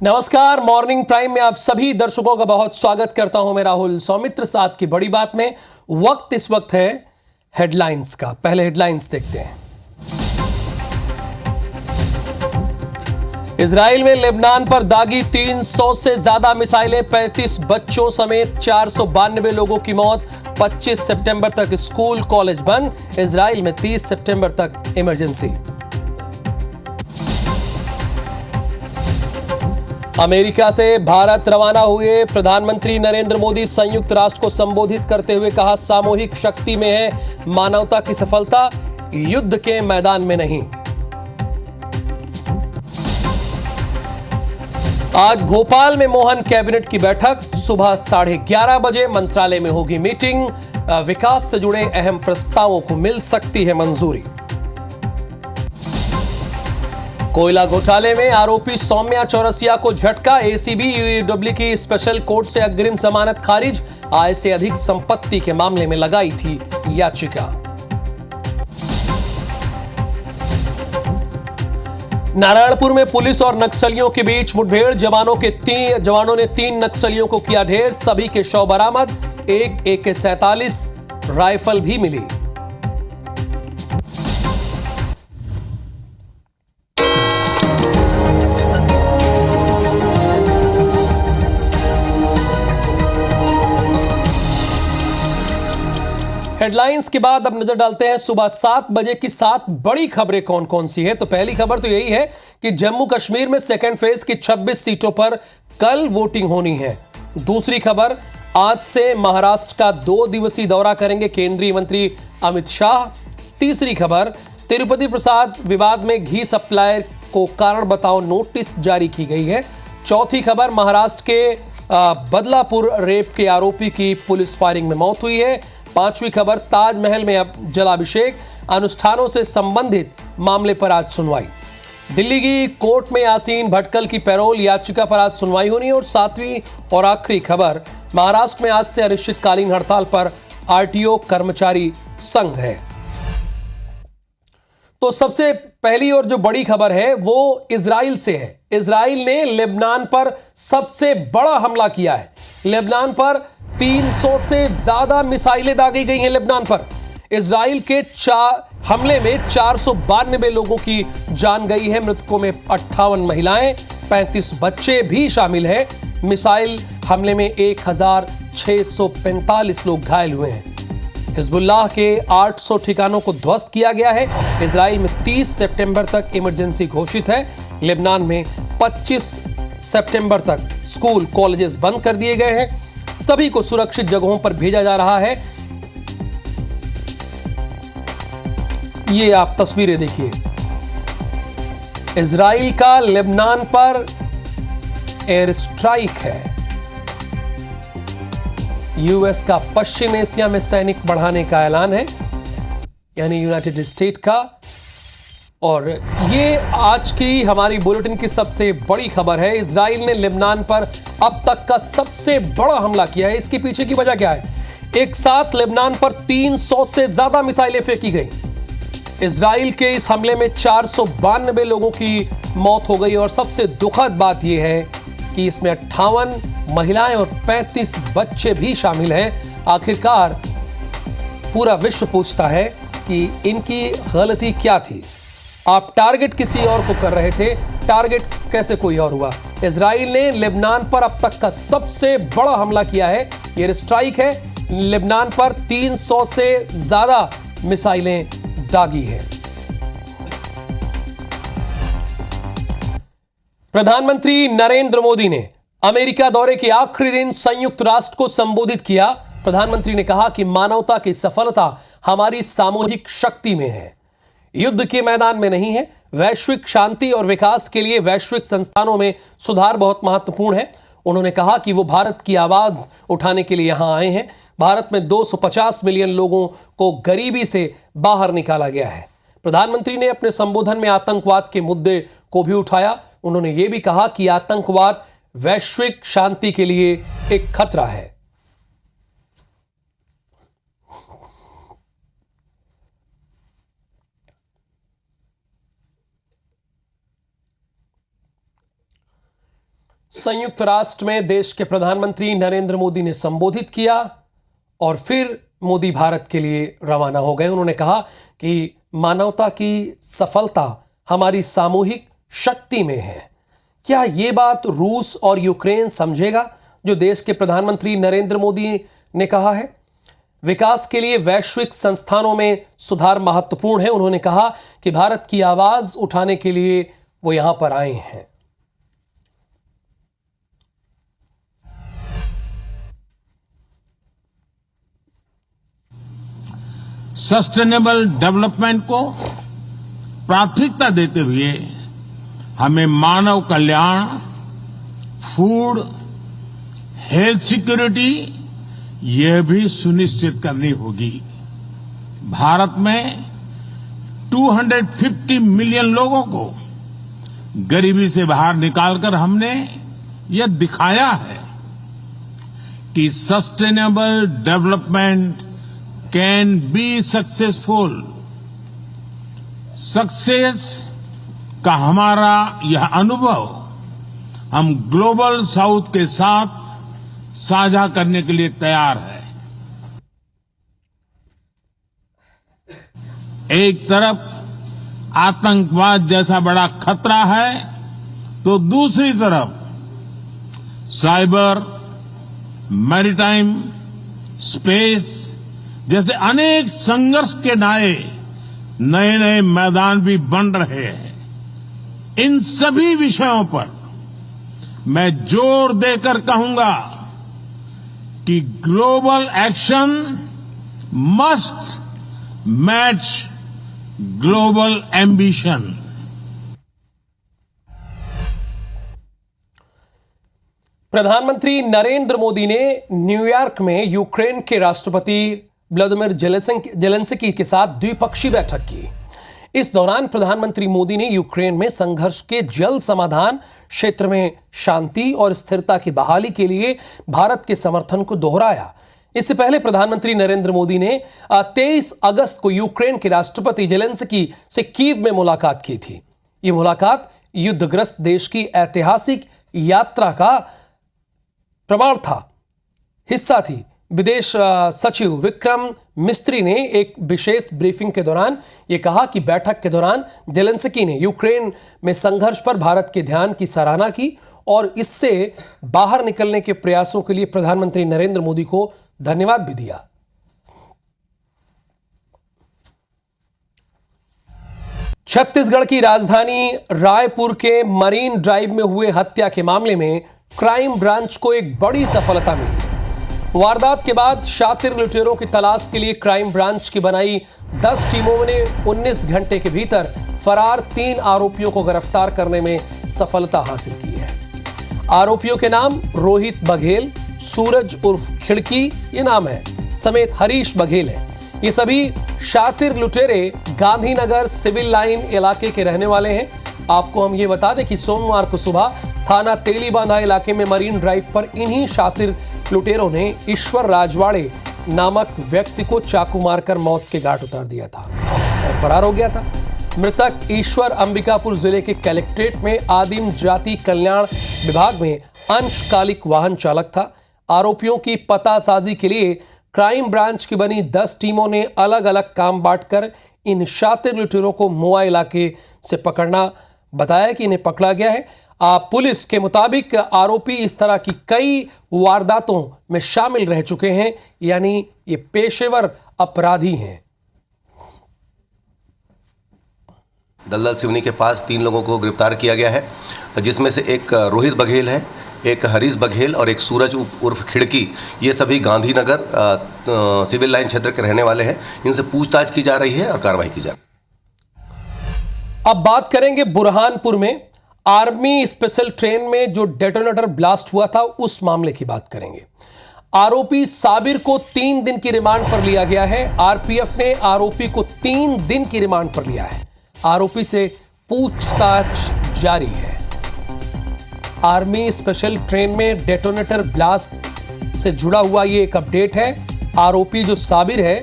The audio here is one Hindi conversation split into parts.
नमस्कार। मॉर्निंग प्राइम में आप सभी दर्शकों का बहुत स्वागत करता हूं। मैं राहुल सौमित्र। साथ की बड़ी बात में वक्त इस वक्त है हेडलाइंस का। पहले हेडलाइंस देखते हैं। इजराइल में लेबनान पर दागी 300 से ज्यादा मिसाइलें, 35 बच्चों समेत 492 लोगों की मौत। 25 सितंबर तक स्कूल कॉलेज बंद। इजराइल में 30 सितंबर तक इमरजेंसी। अमेरिका से भारत रवाना हुए प्रधानमंत्री नरेंद्र मोदी संयुक्त राष्ट्र को संबोधित करते हुए कहा, सामूहिक शक्ति में है मानवता की सफलता, युद्ध के मैदान में नहीं। आज भोपाल में मोहन कैबिनेट की बैठक। सुबह 11:30 बजे मंत्रालय में होगी मीटिंग। विकास से जुड़े अहम प्रस्तावों को मिल सकती है मंजूरी। कोयला घोटाले में आरोपी सौम्या चौरसिया को झटका। एसीबी यूईडब्ल्यू की स्पेशल कोर्ट से अग्रिम जमानत खारिज। आय से अधिक संपत्ति के मामले में लगाई थी याचिका। नारायणपुर में पुलिस और नक्सलियों के बीच मुठभेड़। जवानों ने 3 नक्सलियों को किया ढेर। सभी के शव बरामद। एक AK-47 राइफल भी मिली। हेडलाइंस के बाद अब नजर डालते हैं सुबह 7 बजे की 7 बड़ी खबरें कौन कौन सी है। तो पहली खबर तो यही है कि जम्मू कश्मीर में सेकेंड फेज की 26 सीटों पर कल वोटिंग होनी है। दूसरी खबर, आज से महाराष्ट्र का 2 दिवसीय दौरा करेंगे केंद्रीय मंत्री अमित शाह। तीसरी खबर, तिरुपति प्रसाद विवाद में घी सप्लायर को कारण बताओ नोटिस जारी की गई है। चौथी खबर, महाराष्ट्र के बदलापुर रेप के आरोपी की पुलिस फायरिंग में मौत हुई है। पांचवी खबर, ताजमहल में अब जलाभिषेक, अनुष्ठानों से संबंधित मामले पर आज सुनवाई। दिल्ली की कोर्ट में यासीन भटकल की पैरोल याचिका पर आज सुनवाई होनी है। और सातवीं और आखिरी खबर, महाराष्ट्र में आज से अनिश्चितकालीन हड़ताल पर आरटीओ कर्मचारी संघ है। तो सबसे पहली और जो बड़ी खबर है वो इजराइल से है। इजराइल ने लेबनान पर सबसे बड़ा हमला किया है। लेबनान पर 300 से ज्यादा मिसाइलें दागी गई हैं। लेबनान पर इजराइल के हमले में 492 लोगों की जान गई है। मृतकों में 58 महिलाएं, 35 बच्चे भी शामिल हैं। मिसाइल हमले में 1645 लोग घायल हुए हैं। हिजबुल्लाह के 800 ठिकानों को ध्वस्त किया गया है। इजराइल में 30 सितंबर तक इमरजेंसी घोषित है। लेबनान में 25 सितंबर तक स्कूल कॉलेजेस बंद कर दिए गए हैं। सभी को सुरक्षित जगहों पर भेजा जा रहा है। ये आप तस्वीरें देखिए। इजराइल का लेबनान पर एयर स्ट्राइक है। यूएस का पश्चिम एशिया में सैनिक बढ़ाने का ऐलान है, यानी यूनाइटेड स्टेट का। और ये आज की हमारी बुलेटिन की सबसे बड़ी खबर है। इजराइल ने लेबनान पर अब तक का सबसे बड़ा हमला किया है। इसके पीछे की वजह क्या है? एक साथ लेबनान पर 300 से ज्यादा मिसाइलें फेंकी गई। इजराइल के इस हमले में 492 लोगों की मौत हो गई। और सबसे दुखद बात यह है कि इसमें 58 महिलाएं और 35 बच्चे भी शामिल हैं। आखिरकार पूरा विश्व पूछता है कि इनकी गलती क्या थी। आप टारगेट किसी और को कर रहे थे, टारगेट कैसे कोई और हुआ? इजराइल ने लेबनान पर अब तक का सबसे बड़ा हमला किया है। एयर स्ट्राइक है। लेबनान पर 300 से ज्यादा मिसाइलें दागी है। प्रधानमंत्री नरेंद्र मोदी ने अमेरिका दौरे के आखिरी दिन संयुक्त राष्ट्र को संबोधित किया। प्रधानमंत्री ने कहा कि मानवता की सफलता हमारी सामूहिक शक्ति में है, युद्ध के मैदान में नहीं है। वैश्विक शांति और विकास के लिए वैश्विक संस्थानों में सुधार बहुत महत्वपूर्ण है। उन्होंने कहा कि वो भारत की आवाज उठाने के लिए यहां आए हैं। भारत में 250 मिलियन लोगों को गरीबी से बाहर निकाला गया है। प्रधानमंत्री ने अपने संबोधन में आतंकवाद के मुद्दे को भी उठाया। उन्होंने ये भी कहा कि आतंकवाद वैश्विक शांति के लिए एक खतरा है। संयुक्त राष्ट्र में देश के प्रधानमंत्री नरेंद्र मोदी ने संबोधित किया और फिर मोदी भारत के लिए रवाना हो गए। उन्होंने कहा कि मानवता की सफलता हमारी सामूहिक शक्ति में है। क्या ये बात रूस और यूक्रेन समझेगा जो देश के प्रधानमंत्री नरेंद्र मोदी ने कहा है? विकास के लिए वैश्विक संस्थानों में सुधार महत्वपूर्ण है। उन्होंने कहा कि भारत की आवाज उठाने के लिए वो यहां पर आए हैं। सस्टेनेबल डेवलपमेंट को प्राथमिकता देते हुए हमें मानव कल्याण, फूड, हेल्थ सिक्योरिटी यह भी सुनिश्चित करनी होगी। भारत में 250 मिलियन लोगों को गरीबी से बाहर निकालकर हमने यह दिखाया है कि sustainable development can be successful. Success का हमारा यह अनुभव हम ग्लोबल साउथ के साथ साझा करने के लिए तैयार है। एक तरफ आतंकवाद जैसा बड़ा खतरा है तो दूसरी तरफ साइबर, मैरीटाइम, स्पेस जैसे अनेक संघर्ष के नए नए मैदान भी बन रहे हैं। इन सभी विषयों पर मैं जोर देकर कहूंगा कि global action must match global ambition. प्रधानमंत्री नरेंद्र मोदी ने न्यूयॉर्क में यूक्रेन के राष्ट्रपति व्लादिमीर जेलेंस्की के साथ द्विपक्षीय बैठक की। इस दौरान प्रधानमंत्री मोदी ने यूक्रेन में संघर्ष के जल्द समाधान, क्षेत्र में शांति और स्थिरता की बहाली के लिए भारत के समर्थन को दोहराया। इससे पहले प्रधानमंत्री नरेंद्र मोदी ने 23 अगस्त को यूक्रेन के राष्ट्रपति जेलेंस्की से कीव में मुलाकात की थी। ये मुलाकात युद्धग्रस्त देश की ऐतिहासिक यात्रा का प्रमाण था, हिस्सा थी। विदेश सचिव विक्रम मिस्त्री ने एक विशेष ब्रीफिंग के दौरान यह कहा कि बैठक के दौरान जेलेंस्की ने यूक्रेन में संघर्ष पर भारत के ध्यान की सराहना की और इससे बाहर निकलने के प्रयासों के लिए प्रधानमंत्री नरेंद्र मोदी को धन्यवाद भी दिया। छत्तीसगढ़ की राजधानी रायपुर के मरीन ड्राइव में हुए हत्या के मामले में क्राइम ब्रांच को एक बड़ी सफलता मिली। वारदात के बाद शातिर लुटेरों की तलाश के लिए क्राइम ब्रांच की बनाई 10 टीमों ने 19 घंटे के भीतर फरार 3 आरोपियों को गिरफ्तार करने में सफलता हासिल की है। आरोपियों के नाम रोहित बघेल, सूरज उर्फ खिड़की ये नाम है, समेत हरीश बघेल है। ये सभी शातिर लुटेरे गांधीनगर सिविल लाइन इलाके के रहने वाले हैं। आपको हम ये बता दें कि सोमवार को सुबह थाना तेलीबांधा इलाके में मरीन ड्राइव पर इन्हीं शातिर लुटेरों ने ईश्वर राजवाड़े नामक व्यक्ति को चाकू मारकर मौत के घाट उतार दिया था और फरार हो गया था। मृतक ईश्वर अंबिकापुर जिले के कलेक्ट्रेट में आदिम जाति कल्याण विभाग में अंशकालिक वाहन चालक था। आरोपियों की पतासाजी के लिए क्राइम ब्रांच की बनी 10 टीमों ने अलग अलग काम बांटकर इन शातिर लुटेरों को मोआ इलाके से पकड़ना बताया कि इन्हें पकड़ा गया है। पुलिस के मुताबिक आरोपी इस तरह की कई वारदातों में शामिल रह चुके हैं, यानी ये पेशेवर अपराधी हैं। दलदल सिवनी के पास 3 लोगों को गिरफ्तार किया गया है, जिसमें से एक रोहित बघेल है, एक हरीश बघेल और एक सूरज उर्फ खिड़की। ये सभी गांधीनगर सिविल लाइन क्षेत्र के रहने वाले हैं। इनसे पूछताछ की जा रही है और कार्रवाई की जा रही है। अब बात करेंगे बुरहानपुर में आर्मी स्पेशल ट्रेन में जो डेटोनेटर ब्लास्ट हुआ था उस मामले की बात करेंगे। आरोपी साबिर को 3 दिन की रिमांड पर लिया गया है। आरपीएफ ने आरोपी को 3 दिन की रिमांड पर लिया है। आरोपी से पूछताछ जारी है। आर्मी स्पेशल ट्रेन में डेटोनेटर ब्लास्ट से जुड़ा हुआ ये एक अपडेट है। आरोपी जो साबिर है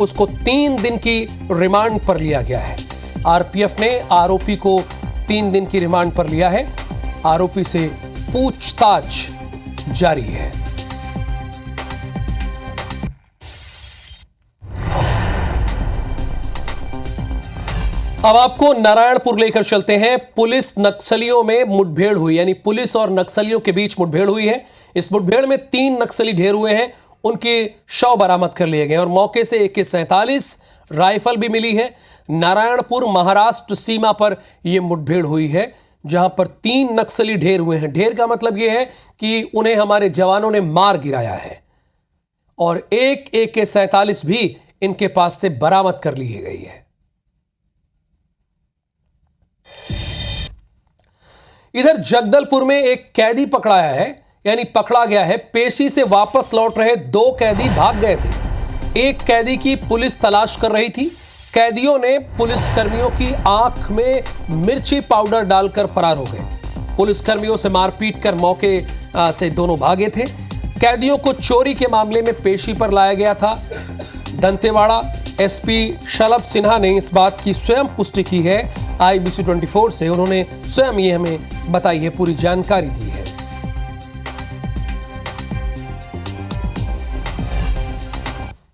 उसको 3 दिन की रिमांड पर लिया गया है। आरपीएफ ने आरोपी को 3 दिन की रिमांड पर लिया है। आरोपी से पूछताछ जारी है। अब आपको नारायणपुर लेकर चलते हैं। पुलिस नक्सलियों में मुठभेड़ हुई, यानी पुलिस और नक्सलियों के बीच मुठभेड़ हुई है। इस मुठभेड़ में 3 नक्सली ढेर हुए हैं, उनके शव बरामद कर लिए गए और मौके से AK-47 राइफल भी मिली है। नारायणपुर महाराष्ट्र सीमा पर यह मुठभेड़ हुई है, जहां पर 3 नक्सली ढेर हुए हैं। ढेर का मतलब यह है कि उन्हें हमारे जवानों ने मार गिराया है और एक AK-47 भी इनके पास से बरामद कर ली गई है। इधर जगदलपुर में एक कैदी पकड़ाया है, यानी पकड़ा गया है। पेशी से वापस लौट रहे 2 कैदी भाग गए थे। एक कैदी की पुलिस तलाश कर रही थी। कैदियों ने पुलिसकर्मियों की आंख में मिर्ची पाउडर डालकर फरार हो गए। पुलिसकर्मियों से मारपीट कर मौके से दोनों भागे थे। कैदियों को चोरी के मामले में पेशी पर लाया गया था। दंतेवाड़ा SP शलभ सिन्हा ने इस बात की स्वयं पुष्टि की है IBC 24 से। उन्होंने स्वयं ये हमें बताई है, पूरी जानकारी दी है।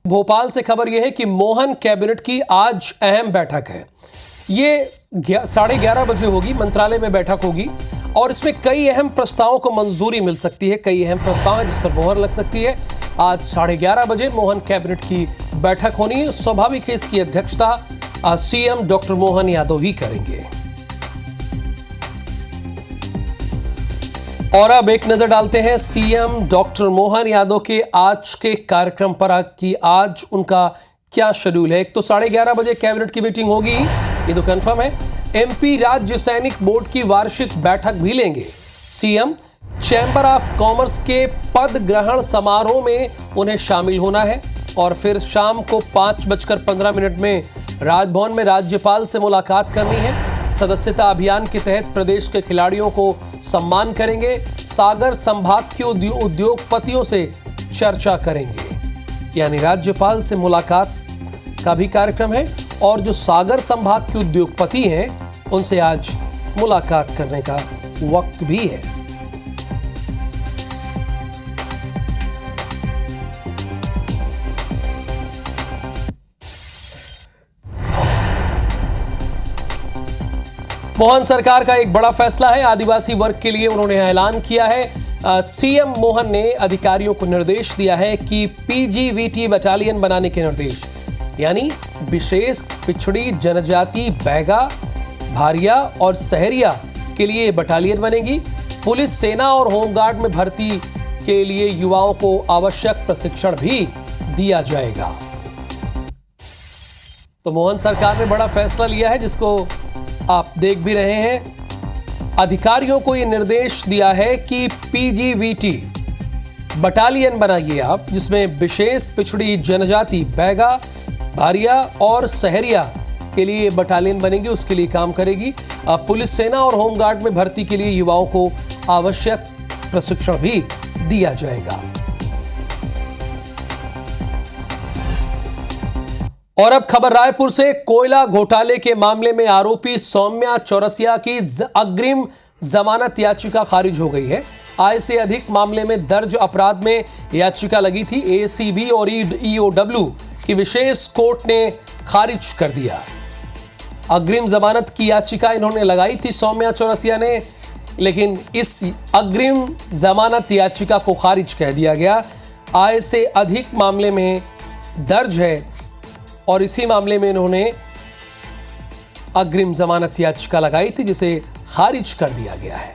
भोपाल से खबर यह है कि मोहन कैबिनेट की आज अहम बैठक है। ये 11:30 बजे होगी, मंत्रालय में बैठक होगी और इसमें कई अहम प्रस्तावों को मंजूरी मिल सकती है। कई अहम प्रस्ताव हैं जिस पर मोहर लग सकती है। आज 11:30 बजे मोहन कैबिनेट की बैठक होनी है। स्वाभाविक है इसकी अध्यक्षता CM डॉक्टर मोहन यादव ही करेंगे। और अब एक नजर डालते हैं CM डॉक्टर मोहन यादव के आज के कार्यक्रम पर कि आज उनका क्या शेड्यूल है। एक तो 11:30 बजे कैबिनेट की मीटिंग होगी, ये तो कंफर्म है। MP राज्य सैनिक बोर्ड की वार्षिक बैठक भी लेंगे CM। चैंबर ऑफ कॉमर्स के पद ग्रहण समारोह में उन्हें शामिल होना है और फिर शाम को 5:15 में राजभवन में राज्यपाल से मुलाकात करनी है। सदस्यता अभियान के तहत प्रदेश के खिलाड़ियों को सम्मान करेंगे। सागर संभाग के उद्योगपतियों से चर्चा करेंगे, यानी राज्यपाल से मुलाकात का भी कार्यक्रम है और जो सागर संभाग के उद्योगपति हैं उनसे आज मुलाकात करने का वक्त भी है। मोहन सरकार का एक बड़ा फैसला है। आदिवासी वर्ग के लिए उन्होंने ऐलान किया है। CM मोहन ने अधिकारियों को निर्देश दिया है कि PGVT बटालियन बनाने के निर्देश, यानी विशेष पिछड़ी जनजाति बैगा, भारिया और सहरिया के लिए बटालियन बनेगी। पुलिस, सेना और होमगार्ड में भर्ती के लिए युवाओं को आवश्यक प्रशिक्षण भी दिया जाएगा। तो मोहन सरकार ने बड़ा फैसला लिया है, जिसको आप देख भी रहे हैं। अधिकारियों को यह निर्देश दिया है कि PGVT बटालियन बनाइए आप, जिसमें विशेष पिछड़ी जनजाति बैगा, भारिया और सहरिया के लिए बटालियन बनेगी, उसके लिए काम करेगी। पुलिस, सेना और होमगार्ड में भर्ती के लिए युवाओं को आवश्यक प्रशिक्षण भी दिया जाएगा। और अब खबर रायपुर से। कोयला घोटाले के मामले में आरोपी सौम्या चौरसिया की अग्रिम जमानत याचिका खारिज हो गई है। आय से अधिक मामले में दर्ज अपराध में याचिका लगी थी। ACB और EOW की विशेष कोर्ट ने खारिज कर दिया। अग्रिम जमानत की याचिका इन्होंने लगाई थी सौम्या चौरसिया ने, लेकिन इस अग्रिम जमानत याचिका को खारिज कर दिया गया। आय से अधिक मामले में दर्ज है और इसी मामले में इन्होंने अग्रिम जमानत याचिका लगाई थी, जिसे खारिज कर दिया गया है।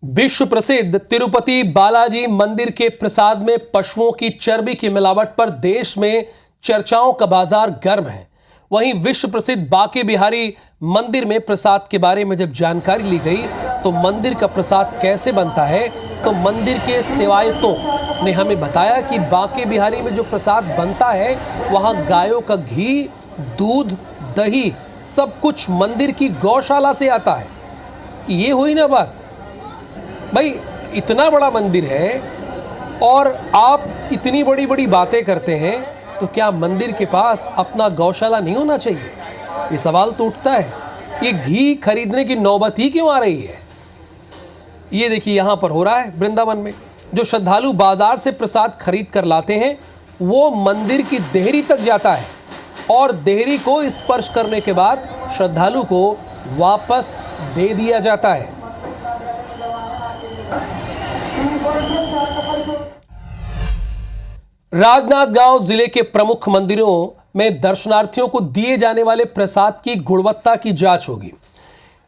विश्व प्रसिद्ध तिरुपति बालाजी मंदिर के प्रसाद में पशुओं की चर्बी की मिलावट पर देश में चर्चाओं का बाजार गर्म है। वहीं विश्व प्रसिद्ध बांके बिहारी मंदिर में प्रसाद के बारे में जब जानकारी ली गई तो मंदिर का प्रसाद कैसे बनता है, तो मंदिर के सेवायतों ने हमें बताया कि बांके बिहारी में जो प्रसाद बनता है वहां गायों का घी, दूध, दही सब कुछ मंदिर की गौशाला से आता है। ये हुई ना बात भाई, इतना बड़ा मंदिर है और आप इतनी बड़ी बड़ी बातें करते हैं तो क्या मंदिर के पास अपना गौशाला नहीं होना चाहिए? ये सवाल तो उठता है। ये घी खरीदने की नौबत ही क्यों आ रही है? ये देखिए यहाँ पर हो रहा है वृंदावन में। जो श्रद्धालु बाजार से प्रसाद खरीद कर लाते हैं वो मंदिर की देहरी तक जाता है और देहरी को स्पर्श करने के बाद श्रद्धालु को वापस दे दिया जाता है। राजनांदगांव जिले के प्रमुख मंदिरों में दर्शनार्थियों को दिए जाने वाले प्रसाद की गुणवत्ता की जांच होगी।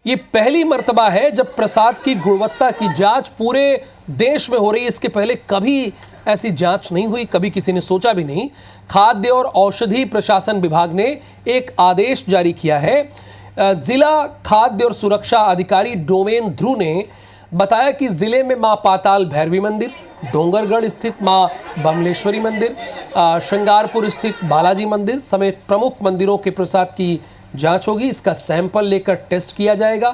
ये पहली मर्तबा है जब प्रसाद की गुणवत्ता की जांच पूरे देश में हो रही है। इसके पहले कभी ऐसी जांच नहीं हुई, कभी किसी ने सोचा भी नहीं। खाद्य और औषधि प्रशासन विभाग ने एक आदेश जारी किया है। जिला खाद्य और सुरक्षा अधिकारी डोमेन ध्रुव ने बताया कि जिले में मां पाताल भैरवी मंदिर, डोंगरगढ़ स्थित मां बमलेश्वरी मंदिर, श्रृंगारपुर स्थित बालाजी मंदिर समेत प्रमुख मंदिरों के प्रसाद की जांच होगी। इसका सैंपल लेकर टेस्ट किया जाएगा।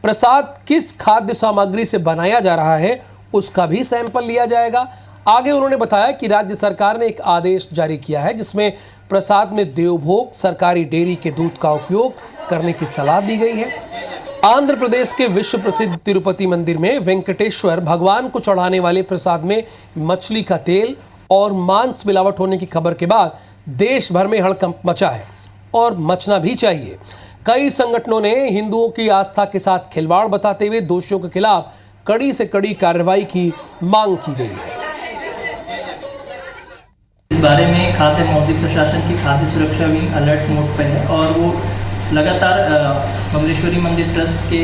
प्रसाद किस खाद्य सामग्री से बनाया जा रहा है उसका भी सैंपल लिया जाएगा। आगे उन्होंने बताया कि राज्य सरकार ने एक आदेश जारी किया है जिसमें प्रसाद में देवभोग, सरकारी डेयरी के दूध का उपयोग करने की सलाह दी गई है। आंध्र प्रदेश के विश्व प्रसिद्ध तिरुपति मंदिर में वेंकटेश्वर भगवान को चढ़ाने वाले प्रसाद में मछली का तेल और मांस मिलावट होने की खबर के बाद देश भर में हड़कंप मचा है और मचना भी चाहिए। कई संगठनों ने हिंदुओं की आस्था के साथ खिलवाड़ बताते हुए दोषियों के खिलाफ कड़ी से कड़ी कार्रवाई की मांग की गई है। इस बारे में खाद्य मौद्रिक प्रशासन की खाद्य सुरक्षा विंग अलर्ट मोड पर है और वो लगातार बमलेश्वरी मंदिर ट्रस्ट के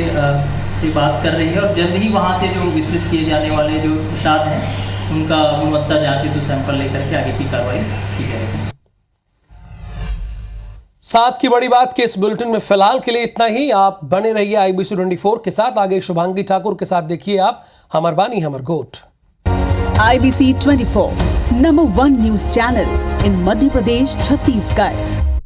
से बात कर रही है और जल्द ही वहां से जो वितरित किए जाने वाले जो प्रसाद हैं उनका गुणवत्ता जांच हेतु सैंपल लेकर के आगे की कार्रवाई की जाएगी। साथ की बड़ी बात के इस बुलेटिन में फिलहाल के लिए इतना ही। आप बने रहिए IBC 24 के साथ। आगे शुभांगी ठाकुर के साथ देखिए आप हमर बानी हमर गोट। IBC 24 number 1 news channel in Madhya Pradesh, Chhattisgarh.